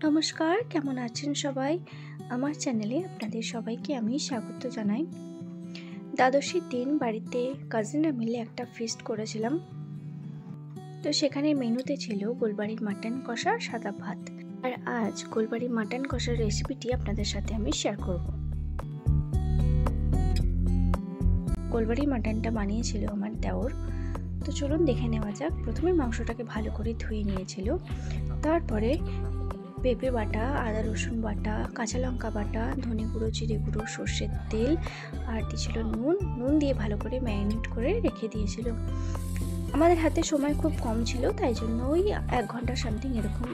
নমস্কার, কেমন আছেন সবাই? আমার চ্যানেলে আপনাদের সবাইকে আমি স্বাগত জানাই। দ্বাদশীর দিন বাড়িতে কাজিনরা মিলে একটা ফিস্ট করেছিলাম। তো সেখানে মেনুতে ছিল গোলবাড়ির মাটন কষা, সাদা ভাত। আর আজ গোলবাড়ির মাটন কষার রেসিপিটি আপনাদের সাথে আমি শেয়ার করব। গোলবাড়ির মাটনটা বানিয়েছিল আমার দেওর। তো চলুন দেখে নেওয়া যাক। প্রথমে মাংসটাকে ভালো করে ধুয়ে নিয়েছিল, তারপরে পেঁপে বাটা, আদা রসুন বাটা, কাঁচা লঙ্কা বাটা, ধনে গুঁড়ো, জিরে গুঁড়ো, সর্ষের তেল আর দিয়েছিল নুন দিয়ে ভালো করে ম্যারিনেট করে রেখে দিয়েছিল। আমাদের হাতে সময় খুব কম ছিল, তাই জন্য ওই 1 ঘন্টা সামথিং এরকম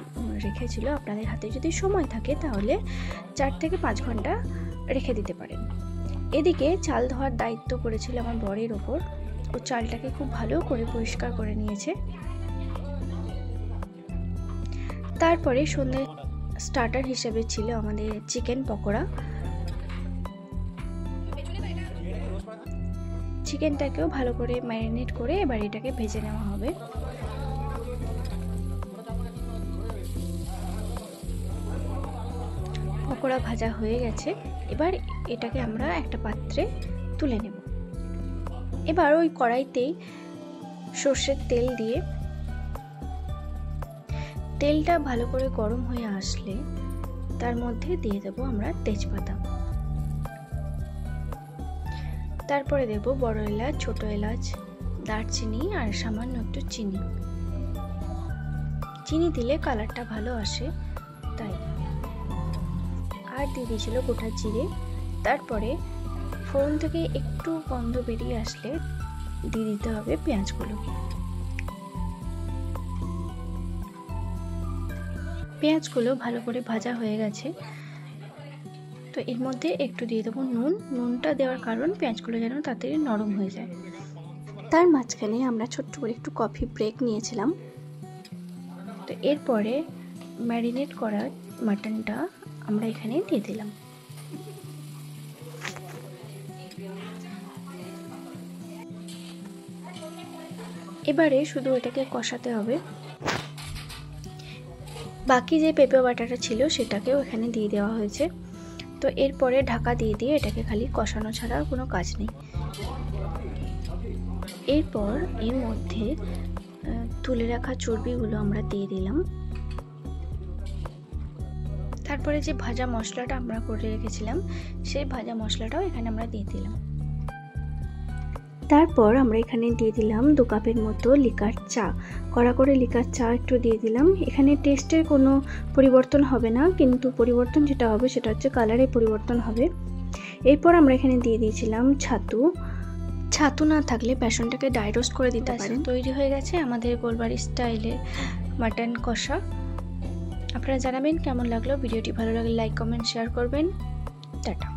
রেখেছিল। আপনাদের হাতে যদি সময় থাকে তাহলে 4 থেকে 5 ঘন্টা রেখে দিতে পারেন। এদিকে চাল ধোয়ার দায়িত্ব পড়েছিল আমার বরের ওপর। ও চালটাকে খুব ভালো করে পরিষ্কার করে নিয়েছে। তারপরে সন্ধ্যে স্টার্টার হিসেবে ছিল আমাদের চিকেন পকোড়া। চিকেনটাকেও ভালো করে ম্যারিনেট করে এবার এটাকে ভেজে নেওয়া হবে। পকোড়া ভাজা হয়ে গেছে, এবার এটাকে আমরা একটা পাত্রে তুলে নেব। এবার ওই কড়াইতেই সর্ষের তেল দিয়ে তেলটা ভালো করে গরম হয়ে আসলে তার মধ্যে দিয়ে দেব আমরা তেজপাতা, তারপরে দেব বড় এলাচ, ছোট এলাচ, দারচিনি আর সামান্য একটু চিনি দিলে কালারটা ভালো আসে তাই। আর দিয়ে দিয়েছিল গোটা জিরে। তারপরে ফোড়ন থেকে একটু গন্ধ বেরিয়ে আসলে দিয়ে দিতে হবে পেঁয়াজগুলো। পেঁয়াজগুলো ভালো করে ভাজা হয়ে গেছে, তো এর মধ্যে একটু দিয়ে দেবো নুনটা দেওয়ার কারণ পেঁয়াজগুলো যেন তাড়াতাড়ি নরম হয়ে যায়। তার মাঝখানে আমরা ছোট্ট করে একটু কফি ব্রেক নিয়েছিলাম। তো এরপরে ম্যারিনেট করা মাটনটা আমরা এখানে দিয়ে দিলাম। এবারে শুধু এটাকে কষাতে হবে। বাকি যে পেঁপে বাটাটা ছিল সেটাকেও এখানে দিয়ে দেওয়া হয়েছে। তো এরপরে ঢাকা দিয়ে এটাকে খালি কষানো ছাড়া আর কোনো কাজ নেই। এরপর এর মধ্যে তুলে রাখা চর্বিগুলো আমরা দিয়ে দিলাম। তারপরে যে ভাজা মশলাটা আমরা করে রেখেছিলাম সেই ভাজা মশলাটাও এখানে আমরা দিয়ে দিলাম। তারপর আমরা এখানে দিয়ে দিলাম 2 কাপের মতো লিকার চা। কড়া করে লিকার চা একটু দিয়ে দিলাম। এখানে টেস্টের কোনো পরিবর্তন হবে না, কিন্তু পরিবর্তন যেটা হবে সেটা হচ্ছে কালারে পরিবর্তন হবে। এরপর আমরা এখানে দিয়ে দিয়েছিলাম ছাতু না থাকলে বেসনটাকে ড্রাই রোস্ট করে দিতে পারেন। তৈরি হয়ে গেছে আমাদের গোলবাড়ি স্টাইলের মাটন কষা। আপনারা জানাবেন কেমন লাগলো। ভিডিওটি ভালো লাগলে লাইক, কমেন্ট, শেয়ার করবেন। টাটা।